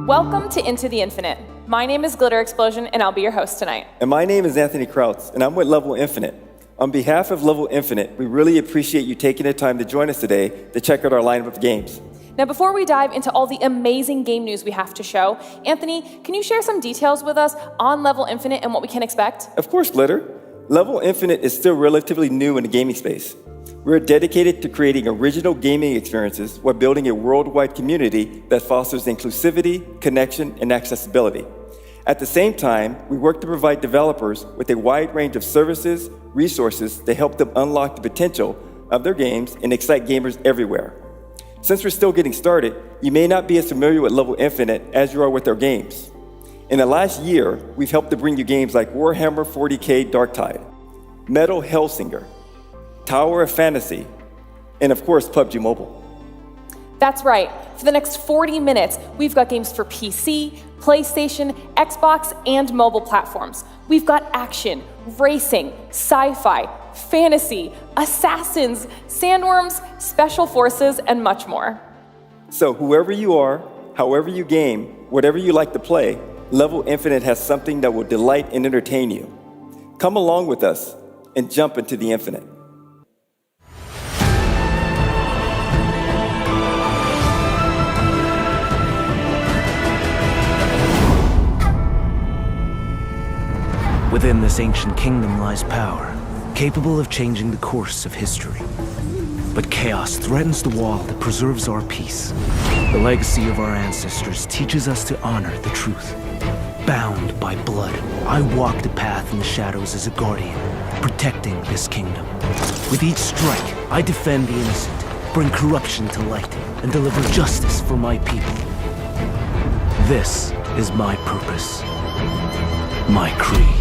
Welcome to Into the Infinite. My name is Glitter Explosion, and I'll be your host tonight. And my name is Anthony Krautz, and I'm with Level Infinite. On behalf of Level Infinite, we really appreciate you taking the time to join us today to check out our lineup of games. Now, before we dive into all the amazing game news we have to show, Anthony, can you share some details with us on Level Infinite and what we can expect? Of course, Glitter. Level Infinite is still relatively new in the gaming space. We're dedicated to creating original gaming experiences while building a worldwide community that fosters inclusivity, connection, and accessibility. At the same time, we work to provide developers with a wide range of services, resources to help them unlock the potential of their games and excite gamers everywhere. Since we're still getting started, you may not be as familiar with Level Infinite as you are with our games. In the last year, we've helped to bring you games like Warhammer 40K Darktide, Metal Hellsinger, Tower of Fantasy, and of course, PUBG Mobile. That's right. For the next 40 minutes, we've got games for PC, PlayStation, Xbox, and mobile platforms. We've got action, racing, sci-fi, fantasy, assassins, sandworms, special forces, and much more. So whoever you are, however you game, whatever you like to play, Level Infinite has something that will delight and entertain you. Come along with us and jump into the infinite. Within this ancient kingdom lies power, capable of changing the course of history. But chaos threatens the wall that preserves our peace. The legacy of our ancestors teaches us to honor the truth. Bound by blood, I walk the path in the shadows as a guardian, protecting this kingdom. With each strike, I defend the innocent, bring corruption to light, and deliver justice for my people. This is my purpose, my creed.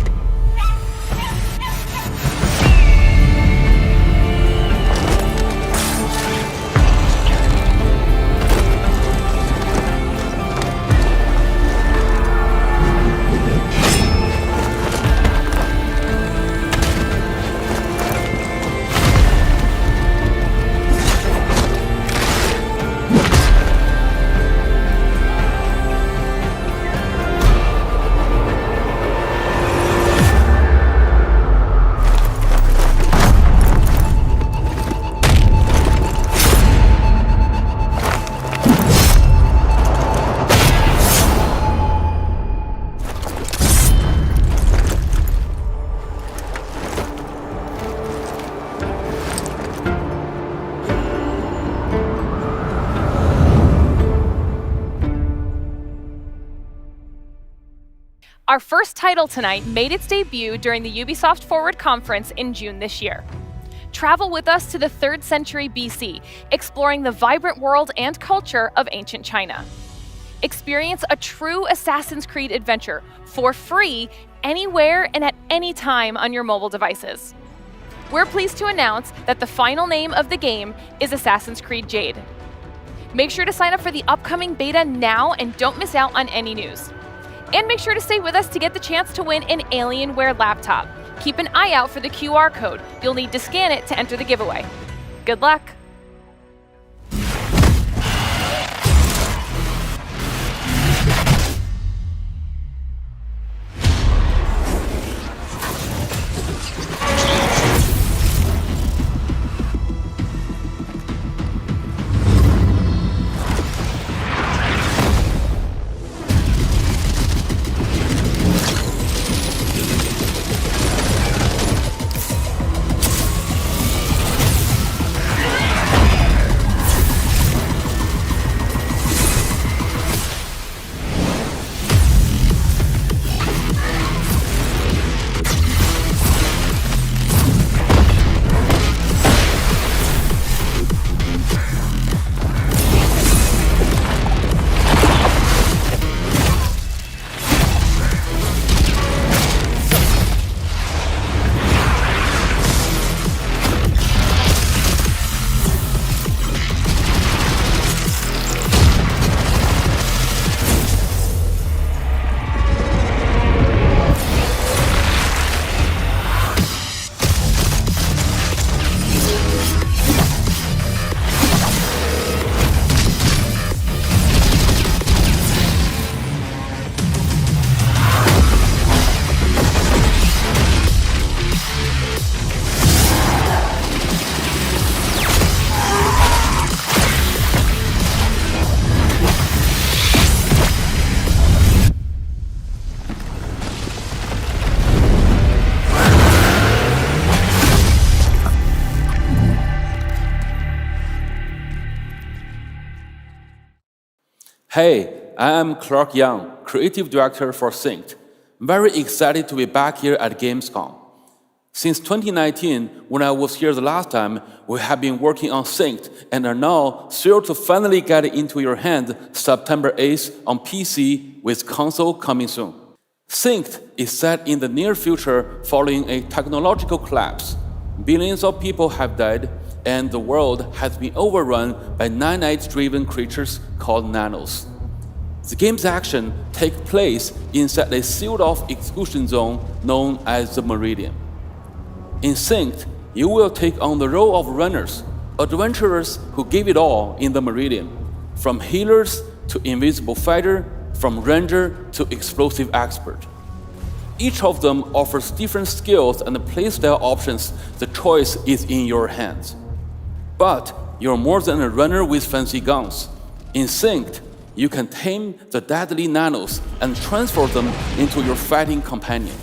Our first title tonight made its debut during the Ubisoft Forward conference in June this year. Travel with us to the 3rd century BC, exploring the vibrant world and culture of ancient China. Experience a true Assassin's Creed adventure for free anywhere and at any time on your mobile devices. We're pleased to announce that the final name of the game is Assassin's Creed Jade. Make sure to sign up for the upcoming beta now and don't miss out on any news. And make sure to stay with us to get the chance to win an Alienware laptop. Keep an eye out for the QR code. You'll need to scan it to enter the giveaway. Good luck! Hey, I am Clark Young, Creative Director for Synced. Very excited to be back here at Gamescom. Since 2019, when I was here the last time, we have been working on Synced and are now thrilled to finally get it into your hand September 8th on PC with console coming soon. Synced is set in the near future following a technological collapse. Billions of people have died, and the world has been overrun by nanite-driven creatures called nanos. The game's action takes place inside a sealed-off exclusion zone known as the Meridian. In Synced, you will take on the role of runners, adventurers who give it all in the Meridian, from healers to invisible fighter, from ranger to explosive expert. Each of them offers different skills and playstyle options. The choice is in your hands. But you're more than a runner with fancy guns. In Synced, you can tame the deadly nanos and transfer them into your fighting companion.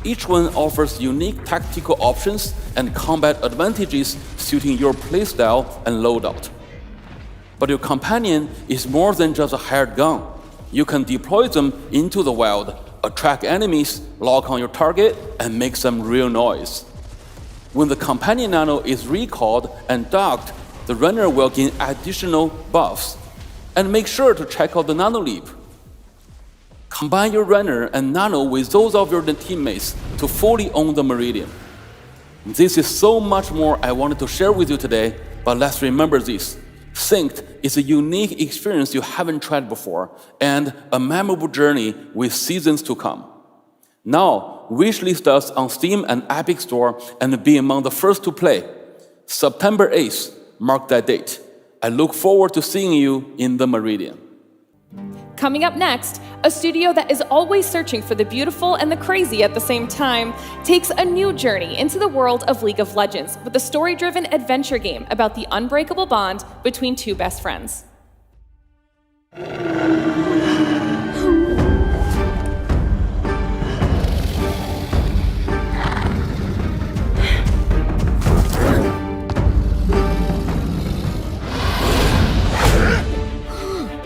Each one offers unique tactical options and combat advantages suiting your playstyle and loadout. But your companion is more than just a hired gun. You can deploy them into the wild, attract enemies, lock on your target, and make some real noise. When the companion nano is recalled and docked, the runner will gain additional buffs. And make sure to check out the nano leap. Combine your runner and nano with those of your teammates to fully own the Meridian. This is so much more I wanted to share with you today, but let's remember this. Synced is a unique experience you haven't tried before, and a memorable journey with seasons to come. Now, wishlist us on Steam and Epic Store and be among the first to play. September 8th, mark that date. I look forward to seeing you in the Meridian. Coming up next, a studio that is always searching for the beautiful and the crazy at the same time takes a new journey into the world of League of Legends with a story-driven adventure game about the unbreakable bond between two best friends.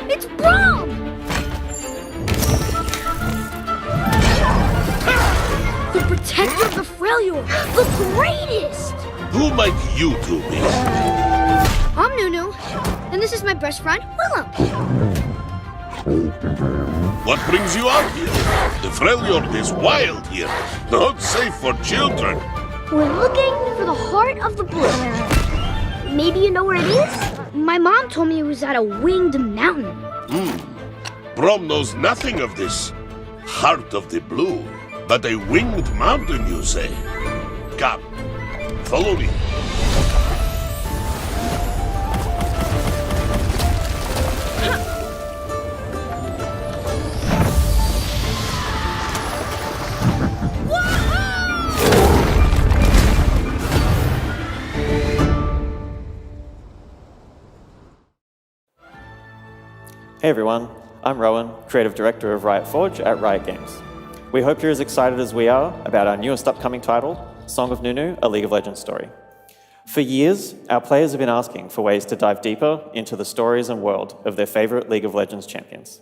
It's Braum! The protector of the Freljord! The greatest! Who might you two be? I'm Nunu, and this is my best friend, Willem. What brings you out here? The Freljord is wild here, not safe for children. We're looking for the heart of the blue. Maybe you know where it is? My mom told me it was at a winged mountain. Brom knows nothing of this. Heart of the Blue. But a winged mountain, you say? Come, follow me. Hey everyone, I'm Rowan, Creative Director of Riot Forge at Riot Games. We hope you're as excited as we are about our newest upcoming title, Song of Nunu, a League of Legends story. For years, our players have been asking for ways to dive deeper into the stories and world of their favorite League of Legends champions.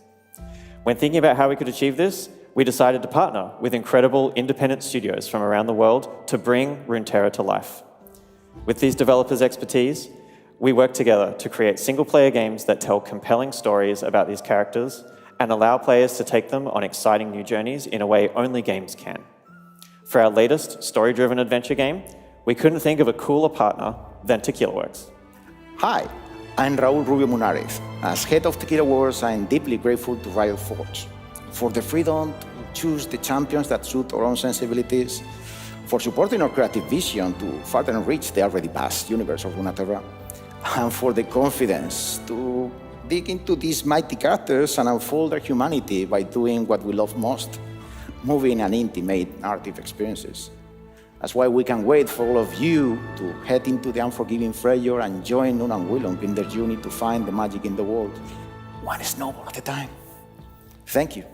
When thinking about how we could achieve this, we decided to partner with incredible independent studios from around the world to bring Runeterra to life. With these developers' expertise, we work together to create single-player games that tell compelling stories about these characters and allow players to take them on exciting new journeys in a way only games can. For our latest story-driven adventure game, we couldn't think of a cooler partner than Tequila Works. Hi, I'm Raul Rubio Munares. As head of Tequila Wars, I'm deeply grateful to Riot Forge for the freedom to choose the champions that suit our own sensibilities, for supporting our creative vision to further enrich the already vast universe of Runeterra, and for the confidence to dig into these mighty characters and unfold their humanity by doing what we love most, moving and intimate narrative experiences. That's why we can't wait for all of you to head into the unforgiving Freljord and join Nun and Willem in their journey to find the magic in the world, one snowball at a time. Thank you.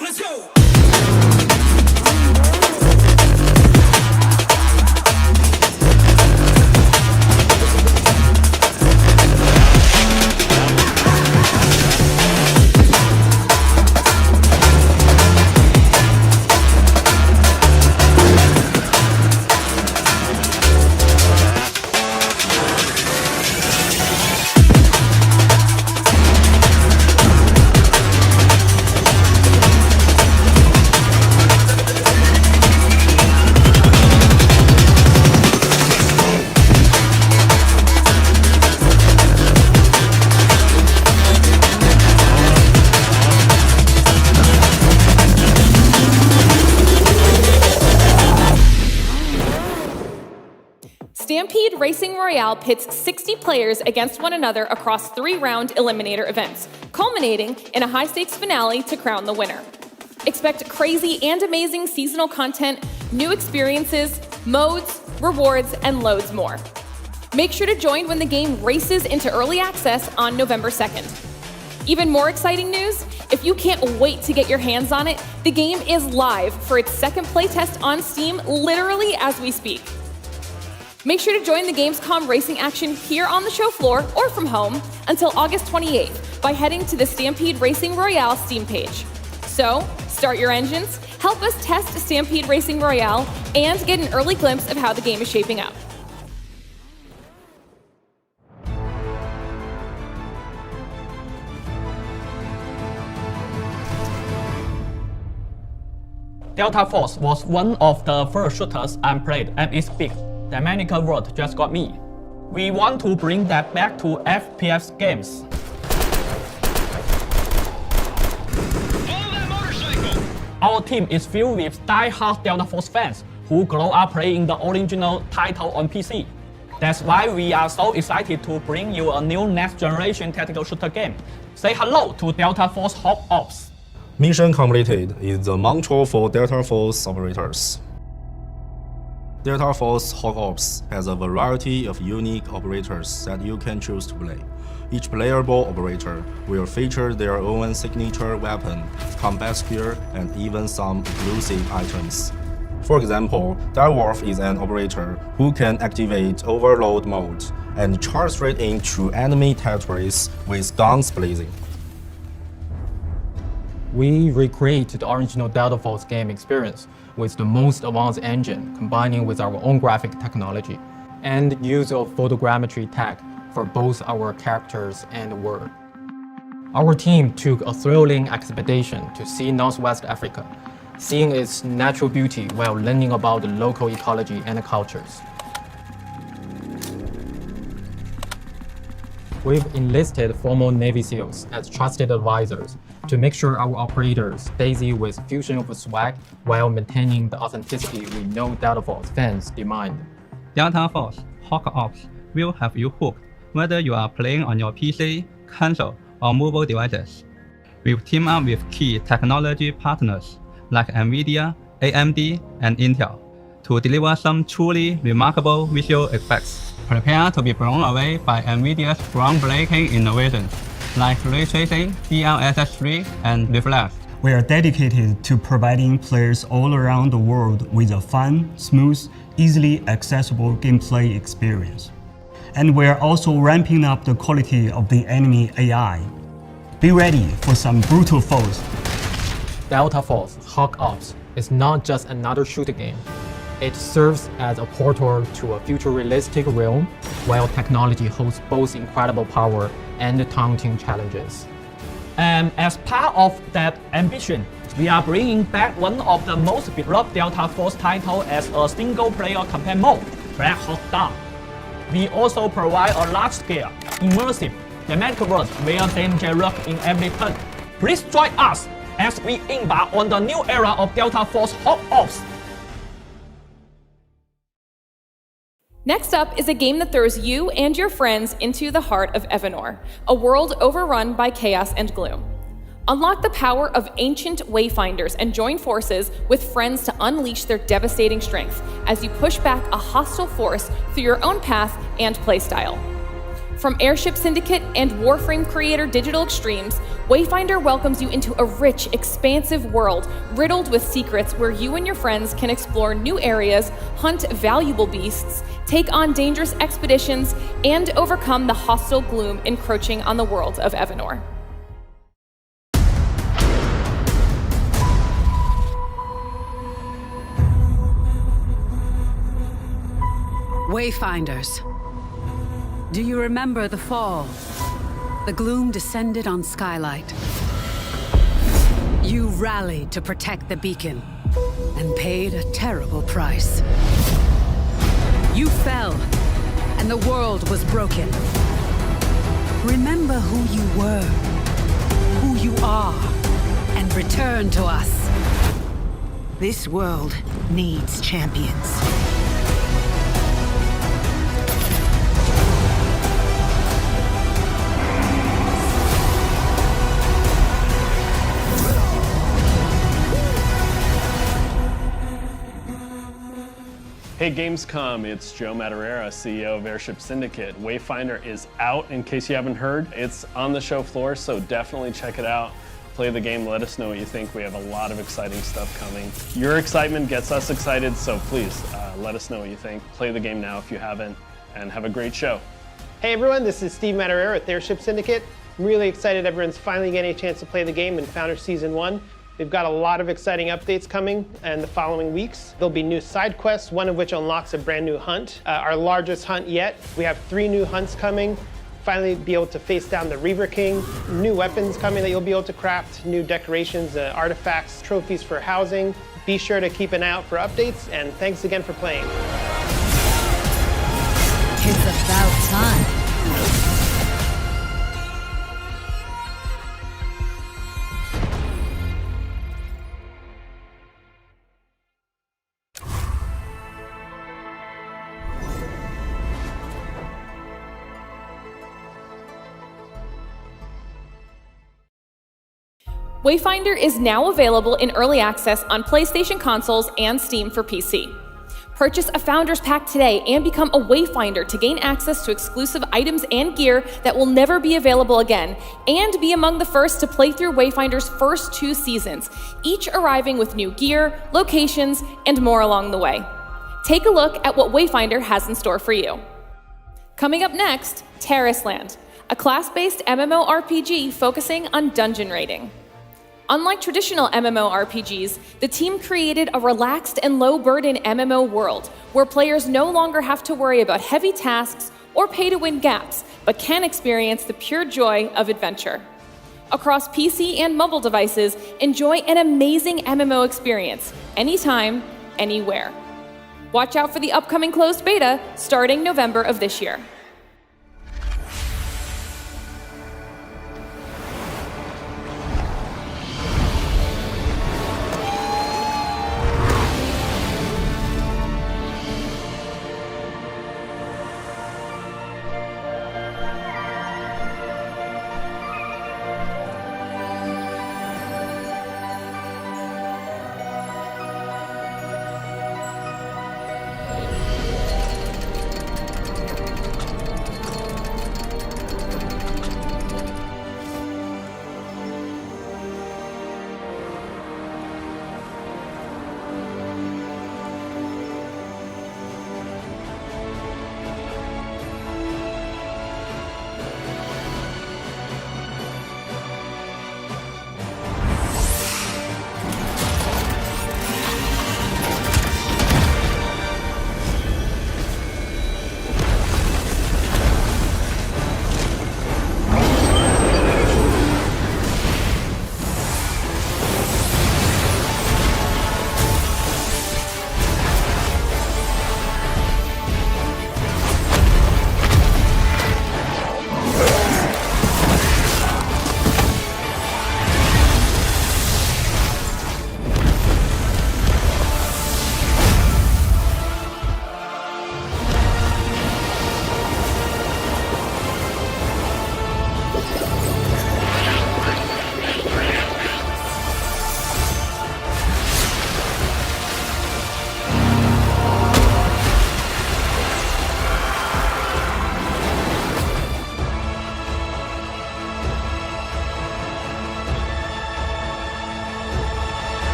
Let's go! Stampede Racing Royale pits 60 players against one another across 3-round eliminator events, culminating in a high-stakes finale to crown the winner. Expect crazy and amazing seasonal content, new experiences, modes, rewards, and loads more. Make sure to join when the game races into early access on November 2nd. Even more exciting news, if you can't wait to get your hands on it, the game is live for its second playtest on Steam literally as we speak. Make sure to join the Gamescom racing action here on the show floor or from home until August 28th by heading to the Stampede Racing Royale Steam page. So, start your engines, help us test Stampede Racing Royale, and get an early glimpse of how the game is shaping up. Delta Force was one of the first shooters I played, and it's big. The American world just got me. We want to bring that back to FPS games. Our team is filled with die-hard Delta Force fans who grow up playing the original title on PC. That's why we are so excited to bring you a new next-generation tactical shooter game. Say hello to Delta Force Hawk Ops. Mission completed is the mantra for Delta Force operators. Delta Force Hawk Ops has a variety of unique operators that you can choose to play. Each playable operator will feature their own signature weapon, combat gear, and even some exclusive items. For example, Direwolf is an operator who can activate overload mode and charge straight into enemy territories with guns blazing. We recreated the original Delta Force game experience with the most advanced engine, combining with our own graphic technology and use of photogrammetry tech for both our characters and world. Our team took a thrilling expedition to see Northwest Africa, seeing its natural beauty while learning about the local ecology and cultures. We've enlisted former Navy SEALs as trusted advisors to make sure our operators stay with fusion of swag while maintaining the authenticity we know Delta Force fans demand. Delta Force Hawk Ops will have you hooked whether you are playing on your PC, console, or mobile devices. We've teamed up with key technology partners like NVIDIA, AMD, and Intel to deliver some truly remarkable visual effects. Prepare to be blown away by NVIDIA's groundbreaking innovations like ray tracing, DLSS3, and Reflex. We are dedicated to providing players all around the world with a fun, smooth, easily accessible gameplay experience. And we are also ramping up the quality of the enemy AI. Be ready for some brutal foes. Delta Force Hawk Ops is not just another shooter game. It serves as a portal to a futuristic realm, while technology holds both incredible power and daunting challenges. And as part of that ambition, we are bringing back one of the most beloved Delta Force titles as a single-player campaign mode, Black Hawk Down. We also provide a large-scale, immersive, thematic world where danger lurks in every turn. Please join us as we embark on the new era of Delta Force Hawk Ops. Next up is a game that throws you and your friends into the heart of Evanor, a world overrun by chaos and gloom. Unlock the power of ancient wayfinders and join forces with friends to unleash their devastating strength as you push back a hostile force through your own path and playstyle. From Airship Syndicate and Warframe creator Digital Extremes, Wayfinder welcomes you into a rich, expansive world riddled with secrets where you and your friends can explore new areas, hunt valuable beasts, take on dangerous expeditions, and overcome the hostile gloom encroaching on the world of Evanor. Wayfinders. Do you remember the fall? The gloom descended on Skylight. You rallied to protect the beacon and paid a terrible price. You fell, and the world was broken. Remember who you were, who you are, and return to us. This world needs champions. Hey Gamescom, it's Joe Madureira, CEO of Airship Syndicate. Wayfinder is out, in case you haven't heard. It's on the show floor, so definitely check it out. Play the game, let us know what you think. We have a lot of exciting stuff coming. Your excitement gets us excited, so please let us know what you think. Play the game now if you haven't, and have a great show. Hey everyone, this is Steve Madureira with Airship Syndicate. I'm really excited everyone's finally getting a chance to play the game in Founder Season 1. We've got a lot of exciting updates coming in the following weeks. There'll be new side quests, one of which unlocks a brand new hunt, our largest hunt yet. We have 3 new hunts coming. Finally be able to face down the Reaver King. New weapons coming that you'll be able to craft, new decorations, artifacts, trophies for housing. Be sure to keep an eye out for updates, and thanks again for playing. It's about time. Wayfinder is now available in early access on PlayStation consoles and Steam for PC. Purchase a Founders Pack today and become a Wayfinder to gain access to exclusive items and gear that will never be available again, and be among the first to play through Wayfinder's first 2 seasons, each arriving with new gear, locations, and more along the way. Take a look at what Wayfinder has in store for you. Coming up next, Terraceland, a class-based MMORPG focusing on dungeon raiding. Unlike traditional MMORPGs, the team created a relaxed and low-burden MMO world where players no longer have to worry about heavy tasks or pay-to-win gaps, but can experience the pure joy of adventure. Across PC and mobile devices, enjoy an amazing MMO experience, anytime, anywhere. Watch out for the upcoming closed beta starting November of this year.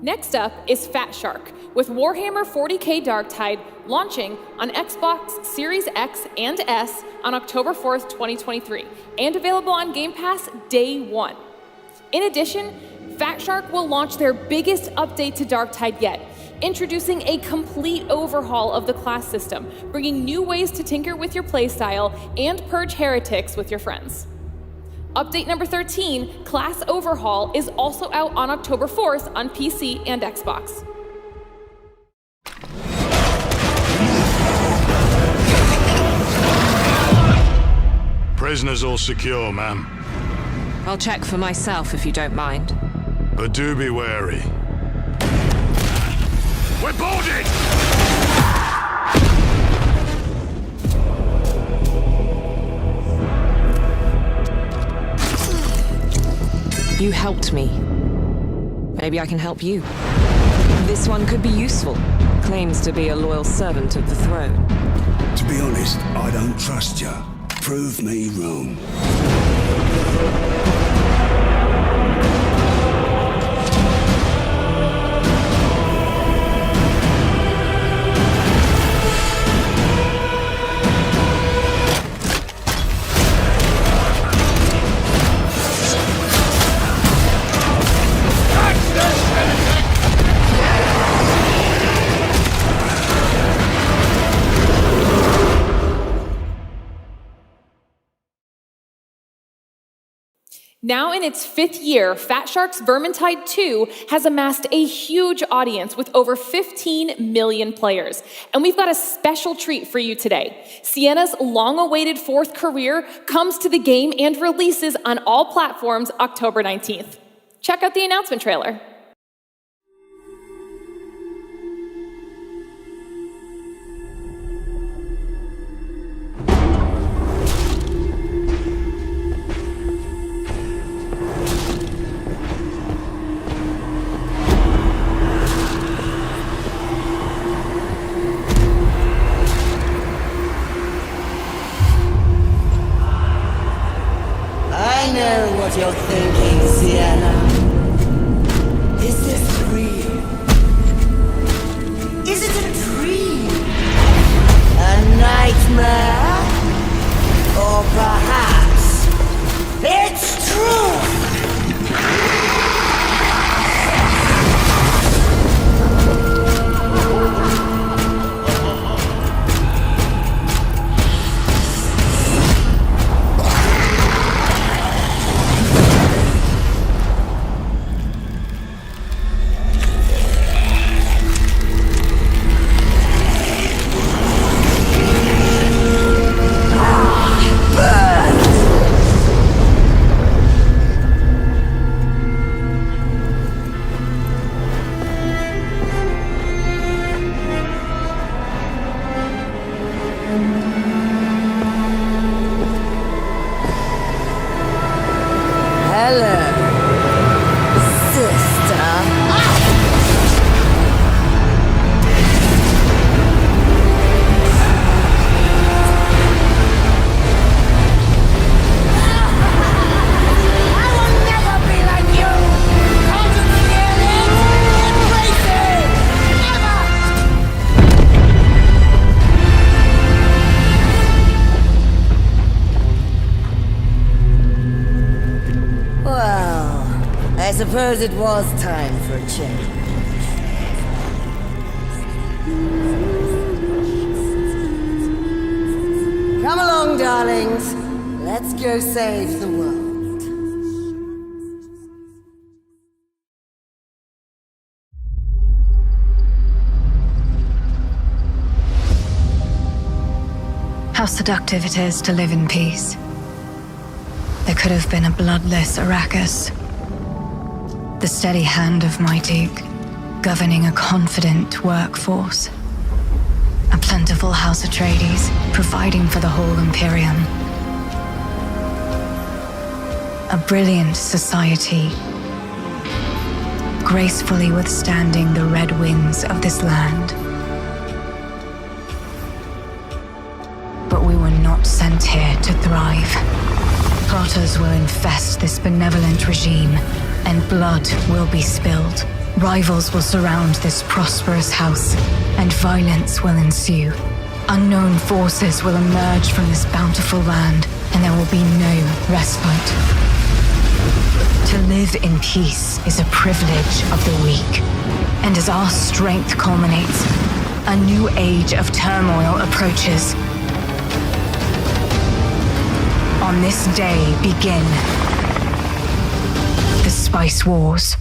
Next up is Fat Shark, with Warhammer 40k Darktide launching on Xbox Series X and S on October 4th, 2023, and available on Game Pass day one. In addition, Fat Shark will launch their biggest update to Darktide yet, introducing a complete overhaul of the class system, bringing new ways to tinker with your playstyle and purge heretics with your friends. Update number 13, Class Overhaul, is also out on October 4th on PC and Xbox. Prisoners all secure, ma'am. I'll check for myself if you don't mind. But do be wary. We're boarded! You helped me. Maybe I can help you. This one could be useful. Claims to be a loyal servant of the throne. To be honest, I don't trust you. Prove me wrong. Now in its 5th year, Fat Shark's Vermintide 2 has amassed a huge audience with over 15 million players. And we've got a special treat for you today. Sienna's long-awaited 4th career comes to the game and releases on all platforms October 19th. Check out the announcement trailer. I know what you're thinking, Sienna. Is this real? Is it a dream? A nightmare? Or perhaps it's true? I suppose it was time for a change. Come along, darlings. Let's go save the world. How seductive it is to live in peace. There could have been a bloodless Arrakis. The steady hand of my Duke, governing a confident workforce. A plentiful House Atreides, providing for the whole Imperium. A brilliant society, gracefully withstanding the red winds of this land. But we were not sent here to thrive. Plotters will infest this benevolent regime, and blood will be spilled. Rivals will surround this prosperous house, and violence will ensue. Unknown forces will emerge from this bountiful land, and there will be no respite. To live in peace is a privilege of the weak, and as our strength culminates, a new age of turmoil approaches. On this day begin the Spice Wars.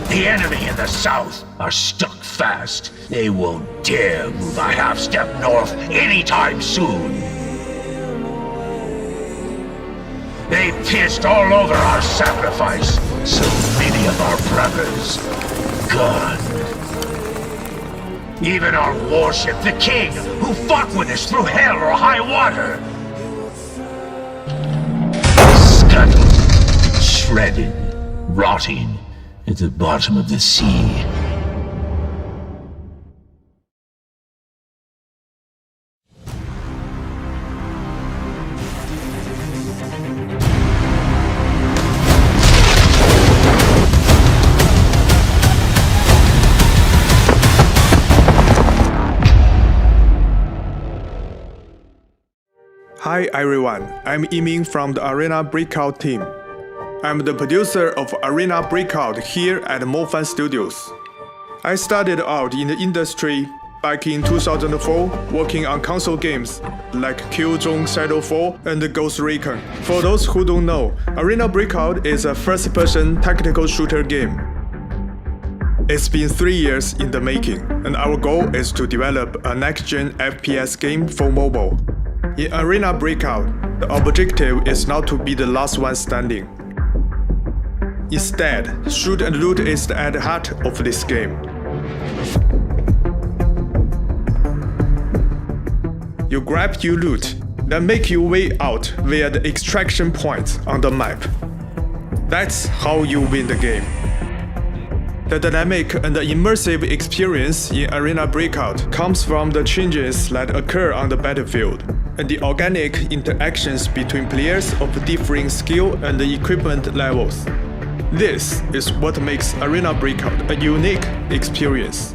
The enemy in the south are stuck fast. They won't dare move a half-step north anytime soon. They pissed all over our sacrifice. So many of our brothers gone. Even our warship, the King, who fought with us through hell or high water. Scuttled, shredded, rotting at the bottom of the sea. Hi everyone, I'm Yiming from the Arena Breakout team. I'm the producer of Arena Breakout here at Mofan Studios. I started out in the industry back in 2004 working on console games like Killzone Shadowfall and Ghost Recon. For those who don't know, Arena Breakout is a first-person tactical shooter game. It's been 3 years in the making, and our goal is to develop a next-gen FPS game for mobile. In Arena Breakout, the objective is not to be the last one standing. Instead, shoot and loot is at the heart of this game. You grab your loot, then make your way out via the extraction points on the map. That's how you win the game. The dynamic and the immersive experience in Arena Breakout comes from the changes that occur on the battlefield, and the organic interactions between players of differing skill and equipment levels. This is what makes Arena Breakout a unique experience.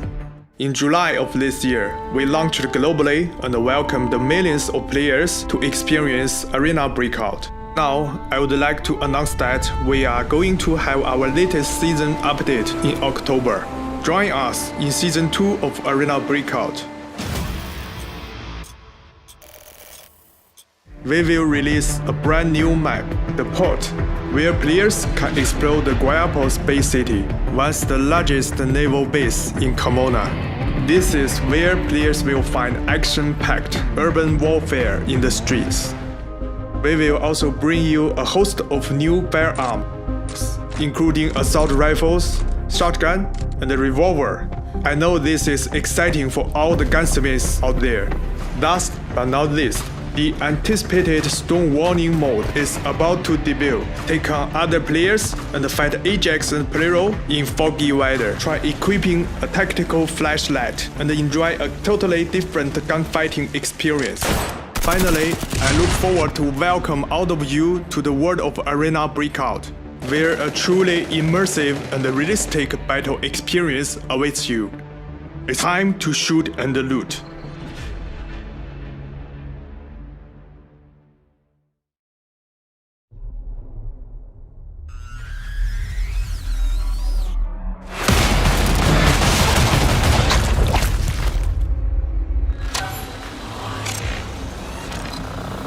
In July of this year, we launched globally and welcomed millions of players to experience Arena Breakout. Now, I would like to announce that we are going to have our latest season update in October. Join us in Season 2 of Arena Breakout. We will release a brand new map, the Port, where players can explore the Guayapo Space City, once the largest naval base in Carmona. This is where players will find action-packed urban warfare in the streets. We will also bring you a host of new firearms, including assault rifles, shotgun, and a revolver. I know this is exciting for all the gunsmiths out there. Last but not least, the anticipated Storm Warning mode is about to debut. Take on other players and fight Ajax and Plero in foggy weather. Try equipping a tactical flashlight and enjoy a totally different gunfighting experience. Finally, I look forward to welcome all of you to the world of Arena Breakout, where a truly immersive and realistic battle experience awaits you. It's time to shoot and loot.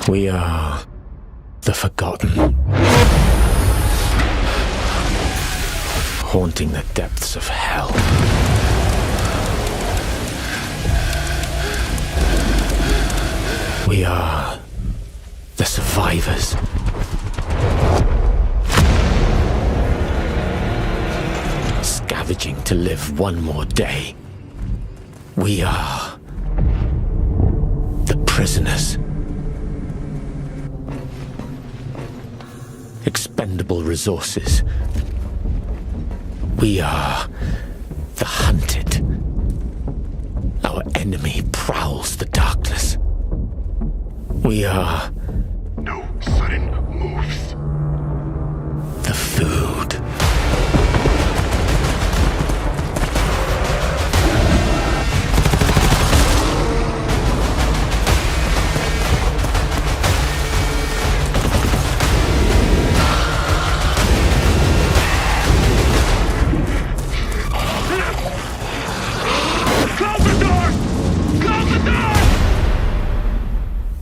We are the Forgotten, haunting the depths of hell. We are the survivors. Scavenging to live one more day. We are the prisoners. Expendable resources. We are the hunted. Our enemy prowls the darkness. We are... No sudden moves. The food.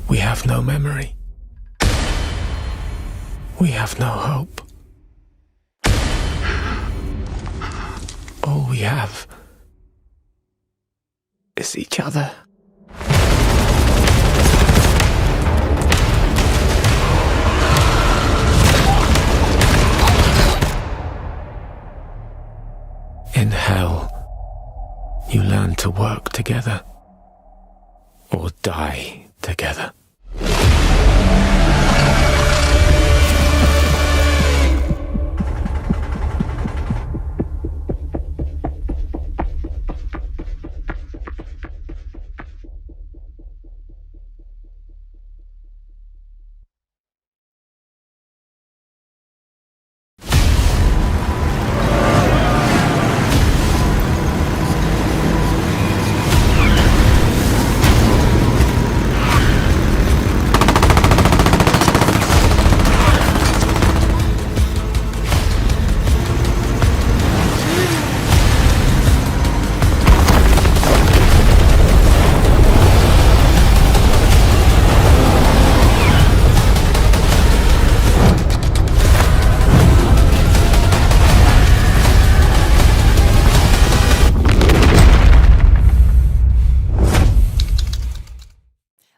We have no memory. We have no hope. All we have is each other. In hell, you learn to work together or die together.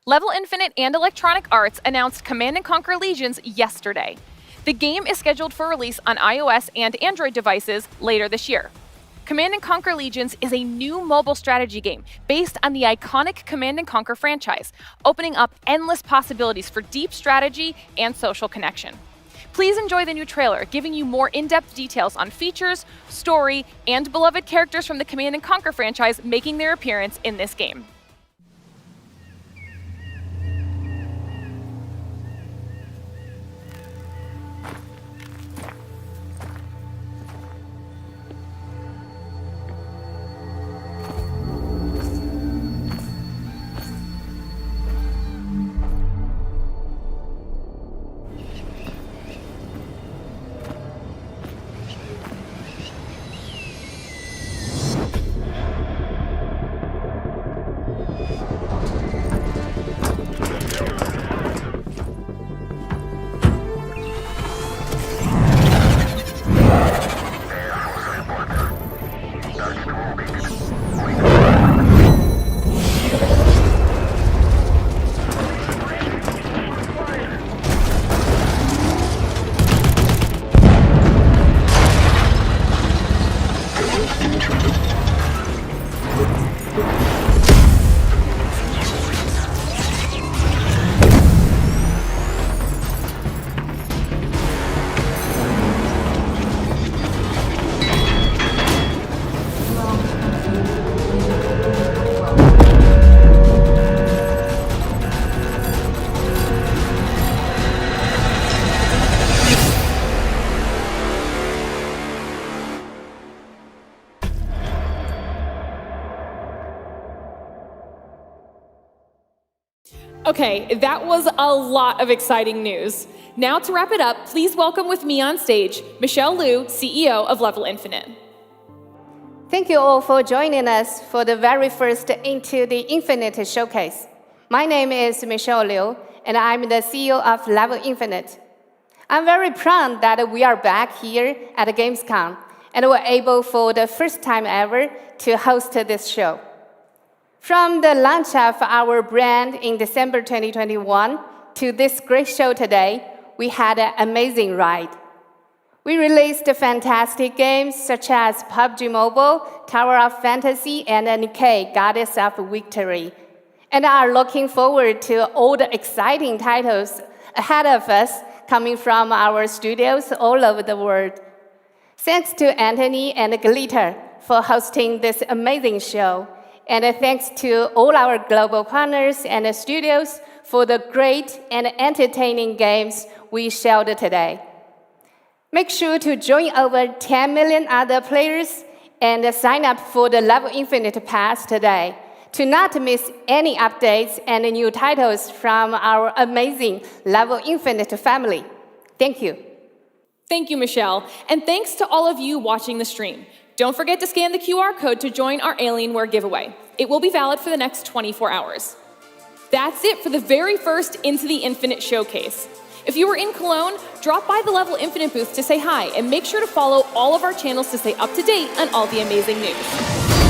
Level Infinite and Electronic Arts announced Command & Conquer Legions yesterday. The game is scheduled for release on iOS and Android devices later this year. Command & Conquer Legions is a new mobile strategy game based on the iconic Command & Conquer franchise, opening up endless possibilities for deep strategy and social connection. Please enjoy the new trailer, giving you more in-depth details on features, story, and beloved characters from the Command & Conquer franchise making their appearance in this game. Okay, that was a lot of exciting news. Now to wrap it up, please welcome with me on stage, Michelle Liu, CEO of Level Infinite. Thank you all for joining us for the very first Into the Infinite showcase. My name is Michelle Liu, and I'm the CEO of Level Infinite. I'm very proud that we are back here at Gamescom, and we're able for the first time ever to host this show. From the launch of our brand in December 2021 to this great show today, we had an amazing ride. We released fantastic games such as PUBG Mobile, Tower of Fantasy, and Nikkei, Goddess of Victory, and are looking forward to all the exciting titles ahead of us coming from our studios all over the world. Thanks to Anthony and Glitter for hosting this amazing show, and thanks to all our global partners and studios for the great and entertaining games we showed today. Make sure to join over 10 million other players and sign up for the Level Infinite Pass today to not miss any updates and new titles from our amazing Level Infinite family. Thank you. Thank you, Michelle, and thanks to all of you watching the stream. Don't forget to scan the QR code to join our Alienware giveaway. It will be valid for the next 24 hours. That's it for the very first Into the Infinite showcase. If you were in Cologne, drop by the Level Infinite booth to say hi and make sure to follow all of our channels to stay up to date on all the amazing news.